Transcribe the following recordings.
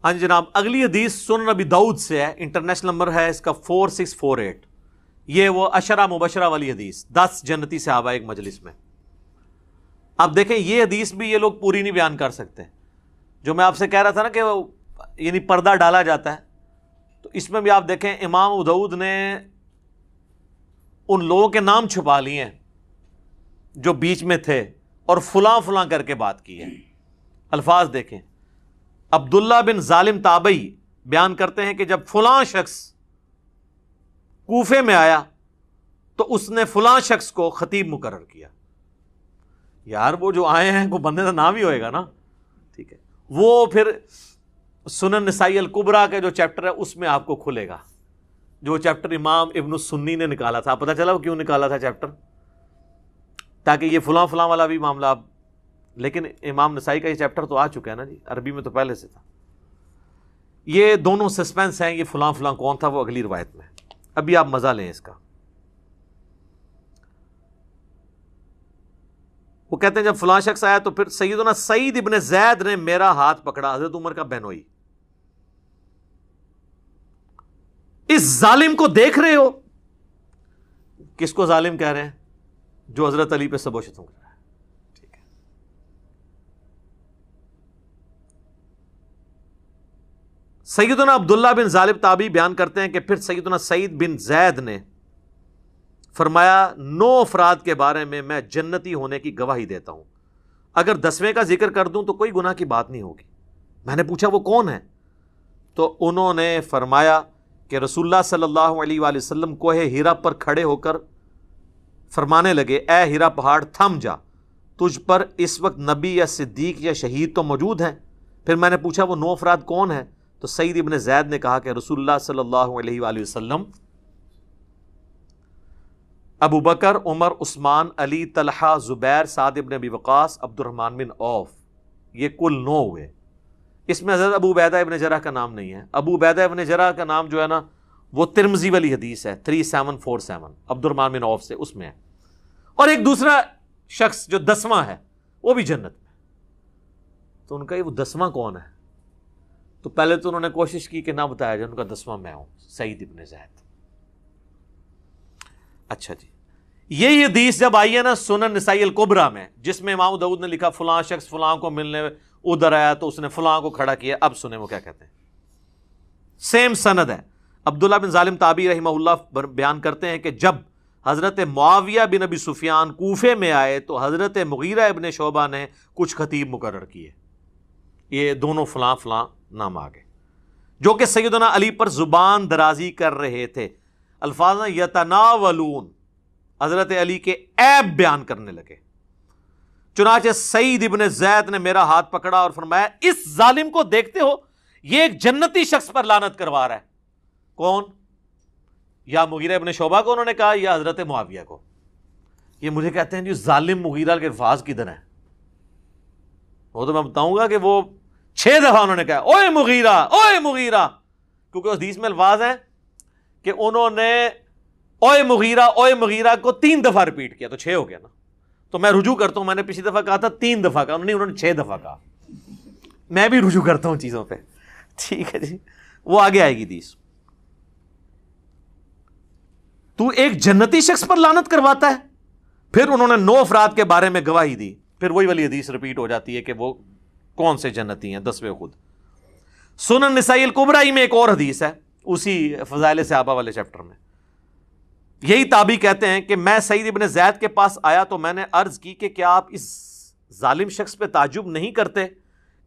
ہاں جی جناب، اگلی حدیث سنن ابی داؤد سے ہے، انٹرنیشنل نمبر ہے اس کا 4648۔ یہ وہ عشرہ مبشرہ والی حدیث، 10 جنتی صحابہ ایک مجلس میں۔ آپ دیکھیں یہ حدیث بھی یہ لوگ پوری نہیں بیان کر سکتے، جو میں آپ سے کہہ رہا تھا نا کہ یعنی پردہ ڈالا جاتا ہے، تو اس میں بھی آپ دیکھیں امام ابو داؤد نے ان لوگوں کے نام چھپا لیے ہیں جو بیچ میں تھے اور فلاں فلاں کر کے بات کی ہے۔ الفاظ دیکھیں، عبداللہ بن ظالم تابعی بیان کرتے ہیں کہ جب فلاں شخص کوفے میں آیا تو اس نے فلاں شخص کو خطیب مقرر کیا۔ یار وہ جو آئے ہیں کوئی بندے کا نام ہی ہوئے گا نا، ٹھیک ہے۔ وہ پھر سنن نسائی الکبریٰ کے جو چیپٹر ہے اس میں آپ کو کھلے گا، جو چیپٹر امام ابن السنی نے نکالا تھا۔ پتہ چلا وہ کیوں نکالا تھا چیپٹر؟ تاکہ یہ فلاں فلاں والا بھی معاملہ آپ، لیکن امام نسائی کا یہ چیپٹر تو آ چکا ہے نا جی، عربی میں تو پہلے سے تھا۔ یہ دونوں سسپینس ہیں، یہ فلاں فلاں کون تھا وہ اگلی روایت میں، ابھی آپ مزہ لیں اس کا۔ وہ کہتے ہیں جب فلاں شخص آیا تو پھر سیدنا سعید ابن زید نے میرا ہاتھ پکڑا، حضرت عمر کا بہنوئی۔ اس ظالم کو دیکھ رہے ہو؟ کس کو ظالم کہہ رہے ہیں؟ جو حضرت علی پہ سب و شتم کر رہا ہے، ٹھیک ہے۔ سیدنا عبداللہ بن ظالم تابعی بیان کرتے ہیں کہ پھر سیدنا سعید بن زید نے فرمایا 9 افراد کے بارے میں جنتی ہونے کی گواہی دیتا ہوں، اگر 10ویں کا ذکر کر دوں تو کوئی گناہ کی بات نہیں ہوگی۔ میں نے پوچھا وہ کون ہے؟ تو انہوں نے فرمایا کہ رسول اللہ صلی اللہ علیہ وآلہ وسلم کوہ ہیرا پر کھڑے ہو کر فرمانے لگے، اے ہیرا پہاڑ تھم جا، تجھ پر اس وقت نبی یا صدیق یا شہید تو موجود ہیں۔ پھر میں نے پوچھا وہ 9 افراد کون ہیں؟ تو سعید ابن زید نے کہا کہ رسول اللہ صلی اللہ علیہ وآلہ وسلم، ابو بکر، عمر، عثمان، علی، طلحہ، زبیر، سعد ابن ابی وقاص، عبد الرحمن بن عوف، یہ کل 9 ہوئے۔ اس میں حضرت ابو عبیدہ ابن جرح کا نام نہیں ہے۔ ابو عبیدہ ابن جرح کا نام جو ہے نا وہ ترمذی والی حدیث ہے 3747، عبد الرحمن بن عوف سے، اس میں ہے۔ اور ایک دوسرا شخص جو 10واں ہے وہ بھی جنت میں۔ تو ان کا یہ وہ 10واں کون ہے؟ تو پہلے تو انہوں نے کوشش کی کہ نہ بتایا جائے، ان کا 10واں میں ہوں، سعید ابن زید۔ اچھا جی، یہ حدیث جب آئی ہے نا سنن نسائی الکبریٰ میں، جس میں امام داؤد نے لکھا فلاں شخص فلاں کو ملنے ادھر آیا تو اس نے فلاں کو کھڑا کیا، اب سنیں وہ کیا کہتے ہیں۔ سیم سند ہے۔ عبداللہ بن ظالم تابعی رحمہ اللہ بیان کرتے ہیں کہ جب حضرت معاویہ بن ابی سفیان کوفے میں آئے تو حضرت مغیرہ ابن شعبہ نے کچھ خطیب مقرر کیے، یہ دونوں فلاں فلاں نام آگے، جو کہ سیدنا علی پر زبان درازی کر رہے تھے۔ الفاظ یتناولون، حضرت علی کے عیب بیان کرنے لگے۔ چنانچہ سعید ابن زید نے میرا ہاتھ پکڑا اور فرمایا اس ظالم کو دیکھتے ہو، یہ ایک جنتی شخص پر لعنت کروا رہا ہے۔ کون؟ یا مغیرہ ابن شعبہ کو انہوں نے کہا یا حضرت معاویہ کو؟ یہ مجھے کہتے ہیں جی ظالم مغیرہ کے الفاظ کدھر ہیں؟ وہ تو میں بتاؤں گا کہ وہ 6 دفعہ انہوں نے کہا اوئے مغیرہ، اوئے مغیرہ، کیونکہ اس حدیث میں الفاظ ہیں کہ انہوں نے اوئے مغیرہ کو 3 دفعہ ریپیٹ کیا، تو 6 ہو گیا نا۔ تو میں رجوع کرتا ہوں، میں نے پچھلی دفعہ کہا تھا 3 دفعہ کہا، انہوں نے 6 دفعہ کہا۔ میں بھی رجوع کرتا ہوں چیزوں پہ، ٹھیک ہے جی، وہ آگے آئے گی حدیث۔ تو ایک جنتی شخص پر لعنت کرواتا ہے؟ پھر انہوں نے 9 افراد کے بارے میں گواہی دی، پھر وہی والی حدیث ریپیٹ ہو جاتی ہے کہ وہ کون سے جنتی ہیں، 10ویں خود۔ سنن نسائی الکبریٰ میں ایک اور حدیث ہے اسی فضائل صحابہ والے چیپٹر میں، یہی تابعی کہتے ہیں کہ میں سعید ابن زید کے پاس آیا تو میں نے عرض کی کہ کیا آپ اس ظالم شخص پہ تعجب نہیں کرتے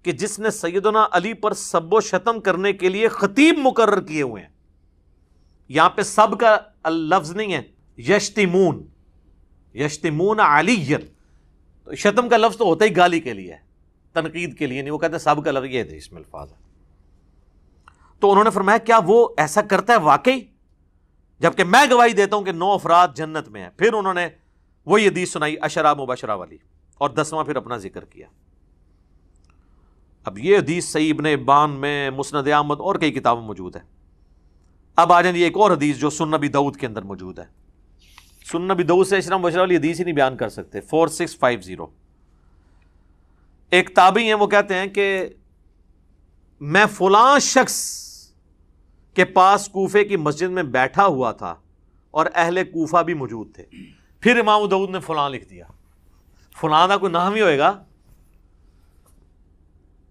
کہ جس نے سیدنا علی پر سب و شتم کرنے کے لیے خطیب مقرر کیے ہوئے ہیں؟ یہاں پہ سب کا لفظ نہیں ہے، یشتمون علی، تو شتم کا لفظ تو ہوتا ہی گالی کے لیے ہے، تنقید کے لیے نہیں، وہ کہتے ہیں سب کا لفظ یہ تھے، اس میں الفاظ ہے۔ تو انہوں نے فرمایا کیا وہ ایسا کرتا ہے واقعی؟ جبکہ میں گواہی دیتا ہوں کہ 9 افراد جنت میں ہیں۔ پھر انہوں نے وہی حدیث سنائی عشرہ مبشرہ والی، اور 10واں پھر اپنا ذکر کیا۔ اب یہ حدیث صحیح ابن حبان میں، مسند احمد اور کئی کتابوں میں موجود ہے۔ اب آ جائیں ایک اور حدیث جو سنن ابی داؤد کے اندر موجود ہے۔ سنن ابی داؤد سے عشرہ مبشرہ والی حدیث ہی نہیں بیان کر سکتے، 4650۔ ایک تابعی ہیں وہ کہتے ہیں کہ میں فلاں شخص کے پاس کوفے کی مسجد میں بیٹھا ہوا تھا اور اہل کوفہ بھی موجود تھے. پھر امام ابو داؤد نے فلاں لکھ دیا. فلاں کا کوئی نام ہی ہوئے گا.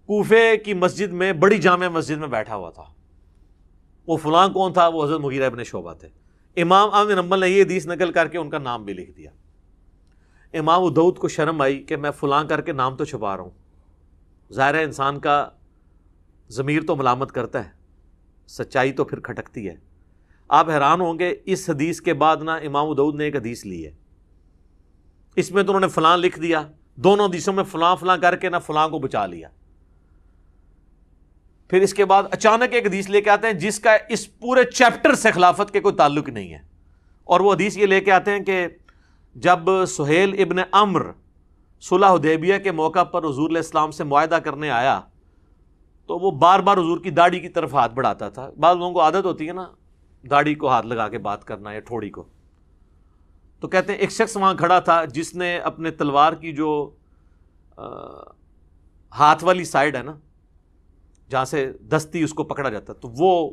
کوفے کی مسجد میں, بڑی جامع مسجد میں بیٹھا ہوا تھا. وہ فلاں کون تھا؟ وہ حضرت مغیرہ ابن شعبہ تھے. امام احمد بن حنبل نے یہ حدیث نقل کر کے ان کا نام بھی لکھ دیا. امام ابو داؤد کو شرم آئی کہ میں فلاں کر کے نام تو چھپا رہا ہوں. ظاہر ہے انسان کا ضمیر تو ملامت کرتا ہے, سچائی تو پھر کھٹکتی ہے. آپ حیران ہوں گے اس حدیث کے بعد نا امام ابو داؤد نے ایک حدیث لی ہے, اس میں تو انہوں نے فلاں لکھ دیا, دونوں حدیثوں میں فلاں فلاں کر کے نا فلاں کو بچا لیا. پھر اس کے بعد اچانک ایک حدیث لے کے آتے ہیں جس کا اس پورے چیپٹر سے خلافت کے کوئی تعلق نہیں ہے. اور وہ حدیث یہ لے کے آتے ہیں کہ جب سہیل ابن عمرو صلح حدیبیہ کے موقع پر حضور علیہ السلام سے معاہدہ کرنے آیا تو وہ بار بار حضور کی داڑھی کی طرف ہاتھ بڑھاتا تھا. بعض لوگوں کو عادت ہوتی ہے نا داڑھی کو ہاتھ لگا کے بات کرنا یا ٹھوڑی کو. تو کہتے ہیں ایک شخص وہاں کھڑا تھا جس نے اپنے تلوار کی جو ہاتھ والی سائڈ ہے نا جہاں سے دستی اس کو پکڑا جاتا, تو وہ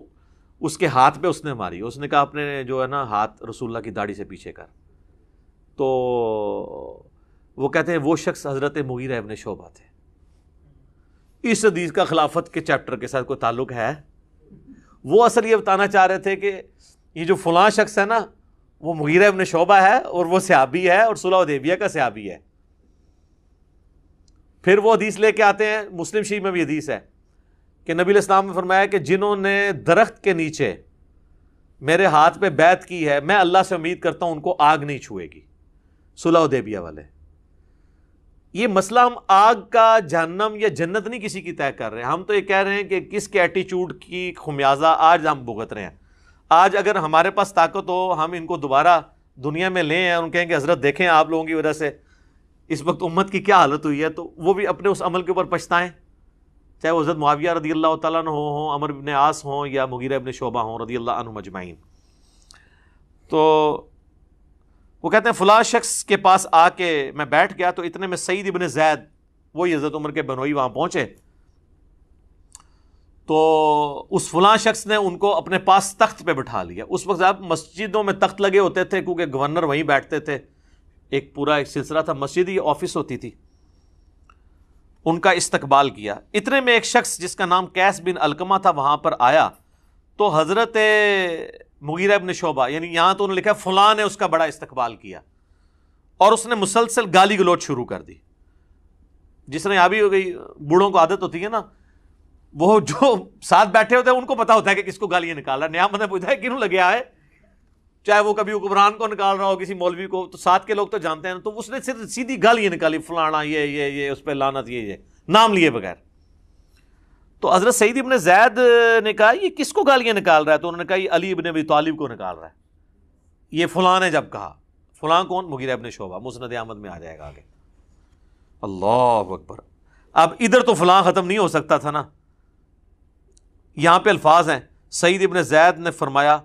اس کے ہاتھ پہ اس نے ماری. اس نے کہا اپنے جو ہے نا ہاتھ رسول اللہ کی داڑھی سے پیچھے کر. تو وہ کہتے ہیں وہ شخص حضرت مغیرہ ابن شعبہ تھے. اس حدیث کا خلافت کے چیپٹر کے ساتھ کوئی تعلق ہے؟ وہ اصل یہ بتانا چاہ رہے تھے کہ یہ جو فلاں شخص ہے نا وہ مغیرہ ابن شعبہ ہے اور وہ صحابی ہے اور صلح حدیبیہ کا صحابی ہے. پھر وہ حدیث لے کے آتے ہیں, مسلم شریف میں بھی حدیث ہے کہ نبی علیہ السلام نے فرمایا کہ جنہوں نے درخت کے نیچے میرے ہاتھ پہ بیعت کی ہے میں اللہ سے امید کرتا ہوں ان کو آگ نہیں چھوئے گی. صلح حدیبیہ والے. یہ مسئلہ ہم آگ کا جہنم یا جنت نہیں کسی کی طے کر رہے ہیں, ہم تو یہ کہہ رہے ہیں کہ کس کے ایٹیچیوڈ کی خمیازہ آج ہم بھگت رہے ہیں. آج اگر ہمارے پاس طاقت ہو ہم ان کو دوبارہ دنیا میں لیں ہیں اور ان کہیں کہ حضرت دیکھیں آپ لوگوں کی وجہ سے اس وقت امت کی کیا حالت ہوئی ہے, تو وہ بھی اپنے اس عمل کے اوپر پچھتائیں, چاہے وہ حضرت معاویہ رضی اللہ تعالیٰ عنہ ہوں, عمر بن عاص ہوں یا مغیرہ ابن شعبہ ہوں رضی اللہ عنہم اجمعین. تو وہ کہتے ہیں فلاں شخص کے پاس آ کے میں بیٹھ گیا تو اتنے میں سعید ابن زید وہی حضرت عمر کے بنوئی وہاں پہنچے. تو اس فلاں شخص نے ان کو اپنے پاس تخت پہ بٹھا لیا. اس وقت آپ مسجدوں میں تخت لگے ہوتے تھے کیونکہ گورنر وہیں بیٹھتے تھے, ایک پورا ایک سلسلہ تھا, مسجد ہی آفس ہوتی تھی. ان کا استقبال کیا. اتنے میں ایک شخص جس کا نام قیس بن علقمہ تھا وہاں پر آیا تو حضرت مغیرہ ابن شعبہ, یعنی یہاں تو انہوں نے لکھا فلاں نے اس کا بڑا استقبال کیا اور اس نے مسلسل گالی گلوچ شروع کر دی. جس نے یہاں بھی ہو گئی, بوڑھوں کو عادت ہوتی ہے نا, وہ جو ساتھ بیٹھے ہوتے ہیں ان کو پتا ہوتا ہے کہ کس کو گالیاں نکال رہا ہے. نیا بندہ پوچھتا ہے کیوں لگے آئے, چاہے وہ کبھی حکمران کو نکال رہا ہو کسی مولوی کو, تو ساتھ کے لوگ تو جانتے ہیں. تو اس نے صرف سیدھی گالیاں نکالی, فلانا یہ اس پہ لعنت, یہ نام لیے بغیر. تو حضرت سعید ابن زید نے کہا یہ کس کو گالیاں نکال رہا ہے؟ تو انہوں نے کہا یہ علی ابن ابی طالب کو نکال رہا ہے. یہ فلاں نے جب کہا, فلاں کون؟ مغیرہ ابن شعبہ, مسند احمد میں آ جائے گا آگے. اللہ اکبر. اب ادھر تو فلاں ختم نہیں ہو سکتا تھا نا, یہاں پہ الفاظ ہیں. سعید ابن زید نے فرمایا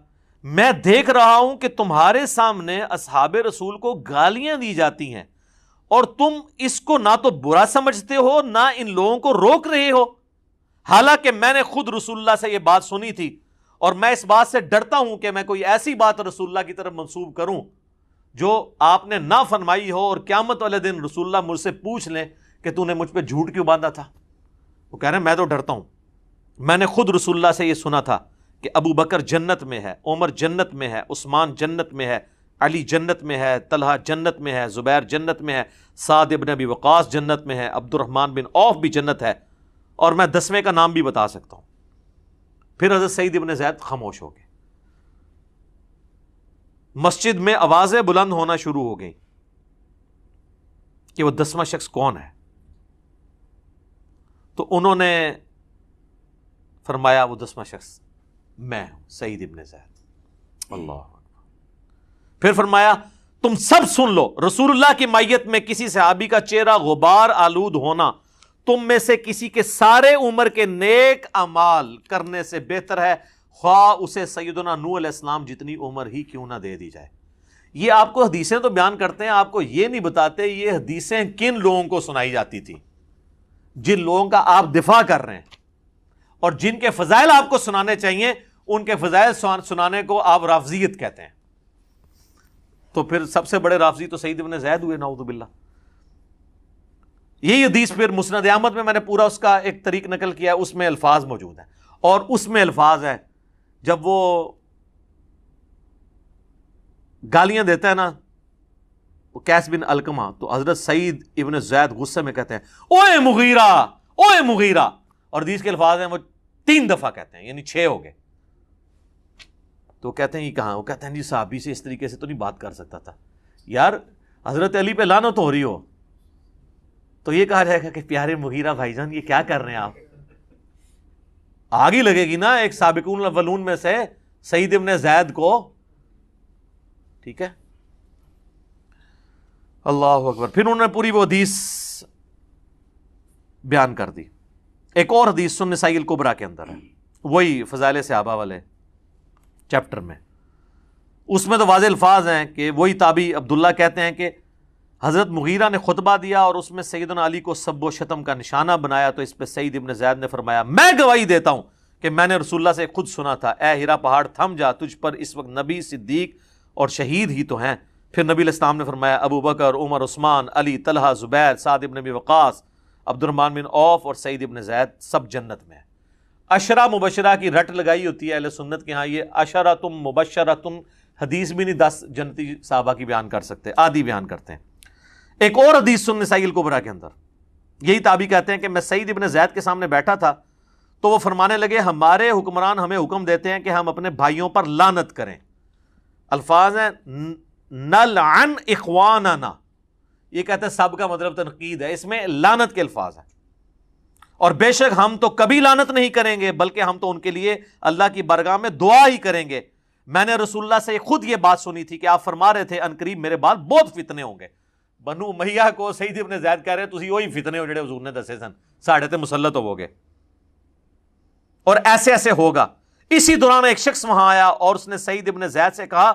میں دیکھ رہا ہوں کہ تمہارے سامنے اصحاب رسول کو گالیاں دی جاتی ہیں اور تم اس کو نہ تو برا سمجھتے ہو نہ ان لوگوں کو روک رہے ہو, حالانکہ میں نے خود رسول اللہ سے یہ بات سنی تھی اور میں اس بات سے ڈرتا ہوں کہ میں کوئی ایسی بات رسول اللہ کی طرف منسوب کروں جو آپ نے نہ فرمائی ہو اور قیامت والے دن رسول اللہ مجھ سے پوچھ لیں کہ تو نے مجھ پہ جھوٹ کیوں باندھا تھا. وہ کہہ رہے ہیں میں تو ڈرتا ہوں, میں نے خود رسول اللہ سے یہ سنا تھا کہ ابو بکر جنت میں ہے, عمر جنت میں ہے, عثمان جنت میں ہے, علی جنت میں ہے, طلحہ جنت میں ہے, زبیر جنت میں ہے, سعد ابن ابی وقاص جنت میں ہے, عبد الرحمن بن عوف بھی جنت ہے, اور میں 10ویں کا نام بھی بتا سکتا ہوں. پھر حضرت سعید ابن زید خاموش ہو گئے. مسجد میں آوازیں بلند ہونا شروع ہو گئیں کہ وہ 10واں شخص کون ہے. تو انہوں نے فرمایا وہ 10واں شخص میں ہوں, سعید ابن زید. اللہ. پھر فرمایا تم سب سن لو, رسول اللہ کی مائیت میں کسی صحابی کا چہرہ غبار آلود ہونا تم میں سے کسی کے سارے عمر کے نیک اعمال کرنے سے بہتر ہے, خواہ اسے سیدنا نوح علیہ السلام جتنی عمر ہی کیوں نہ دے دی جائے. یہ آپ کو حدیثیں تو بیان کرتے ہیں, آپ کو یہ نہیں بتاتے یہ حدیثیں کن لوگوں کو سنائی جاتی تھی, جن لوگوں کا آپ دفاع کر رہے ہیں. اور جن کے فضائل آپ کو سنانے چاہیے ان کے فضائل سنانے کو آپ رافضیت کہتے ہیں. تو پھر سب سے بڑے رافضی تو سعید ابن زید ہوئے، نعوذ باللہ. یہی حدیث پھر مسند احمد میں نے پورا اس کا ایک طریق نقل کیا ہے، اس میں الفاظ موجود ہیں، اور اس میں الفاظ ہے جب وہ گالیاں دیتا ہے نا وہ قیس بن علقمہ، تو حضرت سعید ابن زید غصے میں کہتے ہیں اوئے مغیرہ، اوئے مغیرہ، اور حدیث کے الفاظ ہیں وہ 3 دفعہ کہتے ہیں، یعنی 6 ہو گئے. تو کہتے ہیں یہ کہاں؟ وہ کہتے ہیں جی صحابی سے اس طریقے سے تو نہیں بات کر سکتا تھا. یار حضرت علی پہ لعنت ہو رہی ہو تو یہ کہا جائے گا کہ پیارے مغیرہ بھائی جان یہ کیا کر رہے ہیں آپ؟ آگ ہی لگے گی نا ایک سابقون الاولون میں سے سعید ابن زید کو. ٹھیک ہے، اللہ اکبر. پھر انہوں نے پوری وہ حدیث بیان کر دی. ایک اور حدیث سنن نسائی الکبریٰ کے اندر ہے، وہی فضائل صحابہ والے چیپٹر میں. اس میں تو واضح الفاظ ہیں کہ وہی تابعی عبداللہ کہتے ہیں کہ حضرت مغیرہ نے خطبہ دیا اور اس میں سیدنا علی کو سب و شتم کا نشانہ بنایا، تو اس پہ سعید ابن زید نے فرمایا میں گواہی دیتا ہوں کہ میں نے رسول اللہ سے خود سنا تھا، اے ہیرا پہاڑ تھم جا، تجھ پر اس وقت نبی، صدیق اور شہید ہی تو ہیں. پھر نبی علیہ السلام نے فرمایا ابو بکر، عمر، عثمان، علی، طلحہ، زبیر، سعد ابن ابی وقاص، عبد الرحمن بن عوف اور سعید ابن زید سب جنت میں ہیں. عشرہ مبشرہ کی رٹ لگائی ہوتی ہے اہل سنت کے ہاں، یہ عشرۃ مبشرۃ حدیث بھی نہیں 10 جنتی صحابہ کی بیان کر سکتے، آدھی بیان کرتے ہیں. ایک اور حدیث سنن نسائی الکبریٰ کے اندر یہی تابعی کہتے ہیں کہ میں سعید ابن زید کے سامنے بیٹھا تھا تو وہ فرمانے لگے ہمارے حکمران ہمیں حکم دیتے ہیں کہ ہم اپنے بھائیوں پر لعنت کریں. الفاظ ہیں نلعن اخواننا، یہ کہتے ہیں سب کا مطلب تنقید ہے، اس میں لعنت کے الفاظ ہیں. اور بے شک ہم تو کبھی لعنت نہیں کریں گے بلکہ ہم تو ان کے لیے اللہ کی بارگاہ میں دعا ہی کریں گے. میں نے رسول اللہ سے خود یہ بات سنی تھی کہ آپ فرما رہے تھے ان قریب میرے بعد بہت فتنے ہوں گے. بنو امیہ کو سعید ابن زید کہہ رہے تسی وہی فتنے ہو جڑے حضور نے دسے سن، ساڑھے تے مسلط ہو گے اور ایسے ایسے ہوگا. اسی دوران ایک شخص وہاں آیا اور اس نے سعید ابن زید سے کہا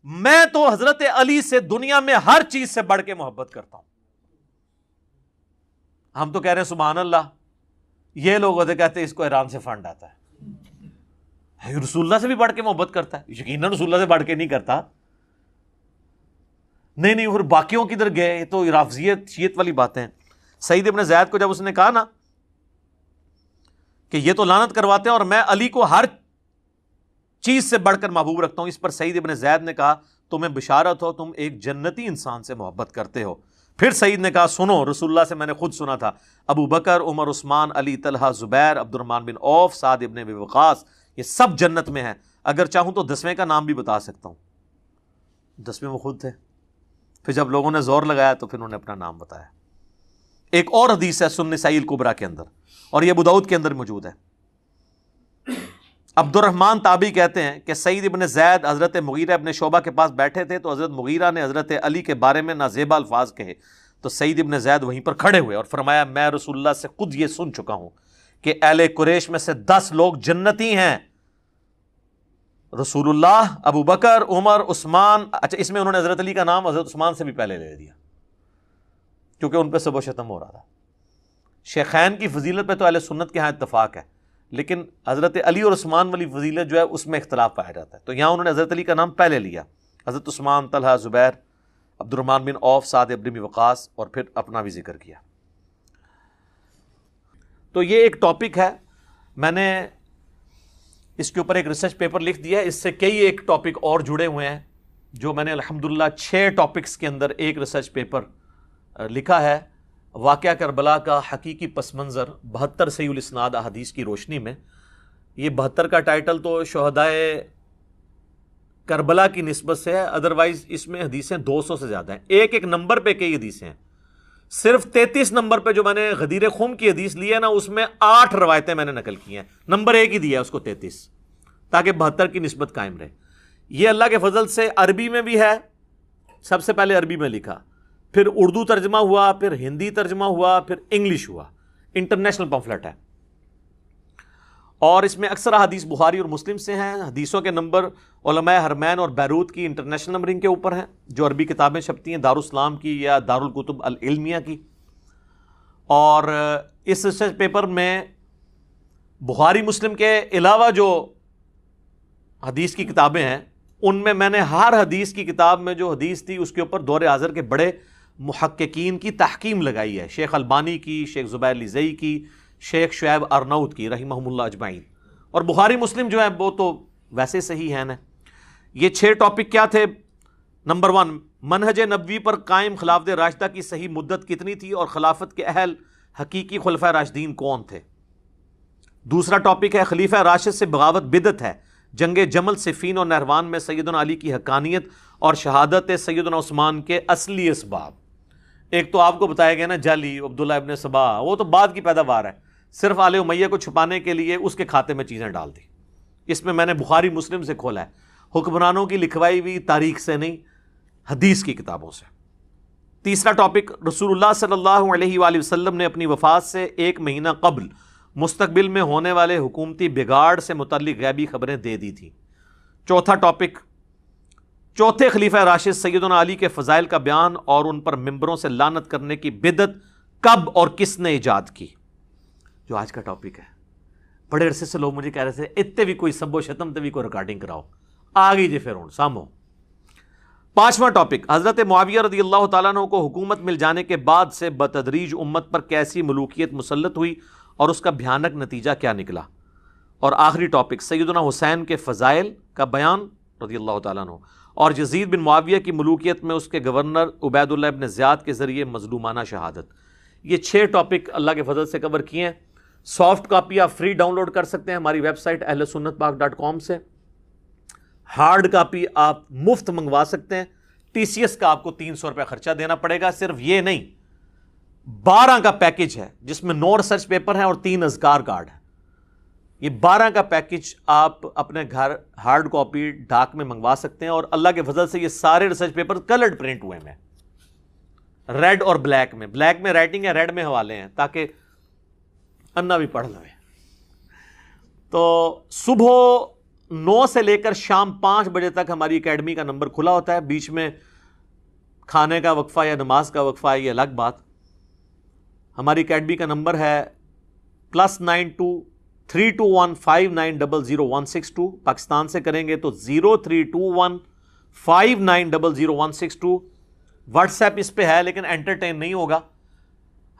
میں تو حضرت علی سے دنیا میں ہر چیز سے بڑھ کے محبت کرتا ہوں. ہم تو کہہ رہے ہیں سبحان اللہ، یہ لوگ ہوتے کہتے ہیں اس کو ایران سے فنڈ آتا ہے، رسول اللہ سے بھی بڑھ کے محبت کرتا ہے. یقیناً رسول اللہ سے بڑھ کے نہیں کرتا. نہیں پھر باقیوں کی ادھر گئے، یہ تو رافضیت شیعت والی باتیں. سعید ابن زید کو جب اس نے کہا نا کہ یہ تو لعنت کرواتے ہیں اور میں علی کو ہر چیز سے بڑھ کر محبوب رکھتا ہوں، اس پر سعید ابن زید نے کہا تمہیں بشارت ہو، تم ایک جنتی انسان سے محبت کرتے ہو. پھر سعید نے کہا سنو، رسول اللہ سے میں نے خود سنا تھا ابو بکر، عمر، عثمان، علی، طلحہ، زبیر، عبد الرحمن بن عوف، سعد ابن ابی وقاص یہ سب جنت میں ہیں. اگر چاہوں تو 10ویں کا نام بھی بتا سکتا ہوں. 10ویں وہ خود تھے. پھر جب لوگوں نے زور لگایا تو پھر انہوں نے اپنا نام بتایا. ایک اور حدیث ہے سنن نسائی الکبریٰ کے اندر اور یہ ابو داؤد کے اندر موجود ہے. عبد الرحمن تابعی کہتے ہیں کہ سعید ابن زید حضرت مغیرہ ابن شعبہ کے پاس بیٹھے تھے تو حضرت مغیرہ نے حضرت علی کے بارے میں نازیبا الفاظ کہے تو سعید ابن زید وہیں پر کھڑے ہوئے اور فرمایا میں رسول اللہ سے خود یہ سن چکا ہوں کہ اہل قریش میں سے 10 لوگ جنتی ہیں، رسول اللہ، ابو بکر، عمر، عثمان. اچھا اس میں انہوں نے حضرت علی کا نام حضرت عثمان سے بھی پہلے لے دیا کیونکہ ان پہ سب و شتم ہو رہا تھا. شیخین کی فضیلت پہ تو اہل سنت کے ہاں اتفاق ہے، لیکن حضرت علی اور عثمان والی فضیلت جو ہے اس میں اختلاف پایا جاتا ہے. تو یہاں انہوں نے حضرت علی کا نام پہلے لیا، حضرت عثمان، طلحہ، زبیر، عبد الرحمن بن عوف، سعد ابن ابی وقاص اور پھر اپنا بھی ذکر کیا. تو یہ ایک ٹاپک ہے، میں نے اس کے اوپر ایک ریسرچ پیپر لکھ دیا ہے. اس سے کئی ایک ٹاپک اور جڑے ہوئے ہیں جو میں نے الحمدللہ 6 ٹاپکس کے اندر ایک ریسرچ پیپر لکھا ہے. واقعہ کربلا کا حقیقی پس منظر 72 صحیح الاسناد احادیث کی روشنی میں. یہ 72 کا ٹائٹل تو شہدائے کربلا کی نسبت سے ہے، ادروائز اس میں حدیثیں 200 سے زیادہ ہیں. ایک ایک نمبر پہ کئی حدیثیں ہیں. صرف 33 نمبر پہ جو میں نے غدیر خم کی حدیث لی ہے نا اس میں 8 روایتیں میں نے نقل کی ہیں. نمبر 1 ہی دیا ہے اس کو 33 تاکہ 72 کی نسبت قائم رہے. یہ اللہ کے فضل سے عربی میں بھی ہے، سب سے پہلے عربی میں لکھا، پھر اردو ترجمہ ہوا، پھر ہندی ترجمہ ہوا، پھر انگلش ہوا. انٹرنیشنل پمفلٹ ہے اور اس میں اکثر حدیث بخاری اور مسلم سے ہیں. حدیثوں کے نمبر علماء حرمین اور بیروت کی انٹرنیشنل نمبرنگ کے اوپر ہیں جو عربی کتابیں چھپتی ہیں دارالاسلام کی یا دارالکتب العلمیہ کی. اور اس ریسرچ پیپر میں بخاری مسلم کے علاوہ جو حدیث کی کتابیں ہیں ان میں میں نے ہر حدیث کی کتاب میں جو حدیث تھی اس کے اوپر دور حاضر کے بڑے محققین کی تحقیم لگائی ہے، شیخ البانی کی، شیخ زبیر لیزئی کی، شیخ شعیب ارناؤت کی رحمہم اللہ اجمعین. اور بخاری مسلم جو ہے وہ تو ویسے صحیح ہیں نا. یہ 6 ٹاپک کیا تھے؟ نمبر 1، منہج نبوی پر قائم خلافت راشدہ کی صحیح مدت کتنی تھی اور خلافت کے اہل حقیقی خلفۂ راشدین کون تھے. دوسرا ٹاپک ہے خلیفہ راشد سے بغاوت بدعت ہے، جنگ جمل، صفین اور نہروان میں سیدنا علی کی حقانیت اور شہادت سیدنا عثمان کے اصلی اسباب. ایک تو آپ کو بتایا گیا نا جعلی عبداللہ ابن سبا، وہ تو بعد کی پیداوار ہے، صرف آل امیہ کو چھپانے کے لیے اس کے کھاتے میں چیزیں ڈال دی. اس میں نے بخاری مسلم سے کھولا ہے، حکمرانوں کی لکھوائی ہوئی تاریخ سے نہیں، حدیث کی کتابوں سے. تیسرا ٹاپک، رسول اللہ صلی اللہ علیہ وآلہ وسلم نے اپنی وفات سے 1 مہینہ قبل مستقبل میں ہونے والے حکومتی بگاڑ سے متعلق غیبی خبریں دے دی تھیں. چوتھا ٹاپک، چوتھے خلیفہ راشد سیدنا علی کے فضائل کا بیان اور ان پر ممبروں سے لعنت کرنے کی بدعت کب اور کس نے ایجاد کی، جو آج کا ٹاپک ہے. بڑے عرصے سے لوگ مجھے کہہ رہے تھے اتنے بھی کوئی سب و شتم تے بھی کوئی ریکارڈنگ کراؤ، آ گئی جی پھر ہوں سامو. 5واں ٹاپک، حضرت معاویہ رضی اللہ تعالیٰ عنہ کو حکومت مل جانے کے بعد سے بتدریج امت پر کیسی ملوکیت مسلط ہوئی اور اس کا بھیانک نتیجہ کیا نکلا. اور آخری ٹاپک، سیدنا حسین کے فضائل کا بیان رضی اللہ تعالیٰ عنہ اور یزید بن معاویہ کی ملوکیت میں اس کے گورنر عبید اللہ ابن زیاد کے ذریعے مظلومانہ شہادت. یہ 6 ٹاپک اللہ کے فضل سے کور کیے ہیں. سافٹ کاپی آپ فری ڈاؤن لوڈ کر سکتے ہیں ہماری ویب سائٹ ahlsunnatpak.com سے. ہارڈ کاپی آپ مفت منگوا سکتے ہیں. TCS کا آپ کو 300 روپے خرچہ دینا پڑے گا. صرف یہ نہیں، 12 کا پیکج ہے جس میں 9 ریسرچ پیپر ہیں اور 3 اذکار کارڈ ہیں. یہ 12 کا پیکج آپ اپنے گھر ہارڈ کاپی ڈاک میں منگوا سکتے ہیں. اور اللہ کے فضل سے یہ سارے ریسرچ پیپر کلرڈ پرنٹ ہوئے ہیں، ریڈ اور بلیک میں. بلیک میں رائٹنگ ہے، ریڈ میں حوالے ہیں تاکہ انا بھی پڑھ لیں. تو صبح 9 سے لے کر شام 5 بجے تک ہماری اکیڈمی کا نمبر کھلا ہوتا ہے. بیچ میں کھانے کا وقفہ یا نماز کا وقفہ ہے، یہ الگ بات. ہماری اکیڈمی کا نمبر ہے +923215900162. پاکستان سے کریں گے تو 032159000162. واٹس ایپ اس پہ ہے لیکن انٹرٹین نہیں ہوگا.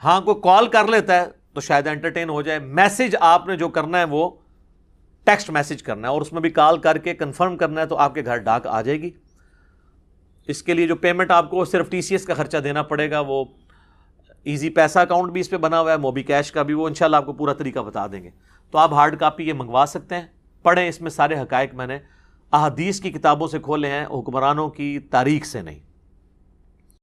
ہاں کوئی کال کر لیتا ہے تو شاید انٹرٹین ہو جائے. میسج آپ نے جو کرنا ہے وہ ٹیکسٹ میسج کرنا ہے اور اس میں بھی کال کر کے کنفرم کرنا ہے تو آپ کے گھر ڈاک آ جائے گی. اس کے لیے جو پیمنٹ آپ کو صرف TCS کا خرچہ دینا پڑے گا، وہ ایزی پیسہ اکاؤنٹ بھی اس پہ بنا ہوا ہے، موبی کیش کا بھی، وہ انشاءاللہ آپ کو پورا طریقہ بتا دیں گے. تو آپ ہارڈ کاپی یہ منگوا سکتے ہیں، پڑھیں. اس میں سارے حقائق میں نے احادیث کی کتابوں سے کھولے ہیں، حکمرانوں کی تاریخ سے نہیں.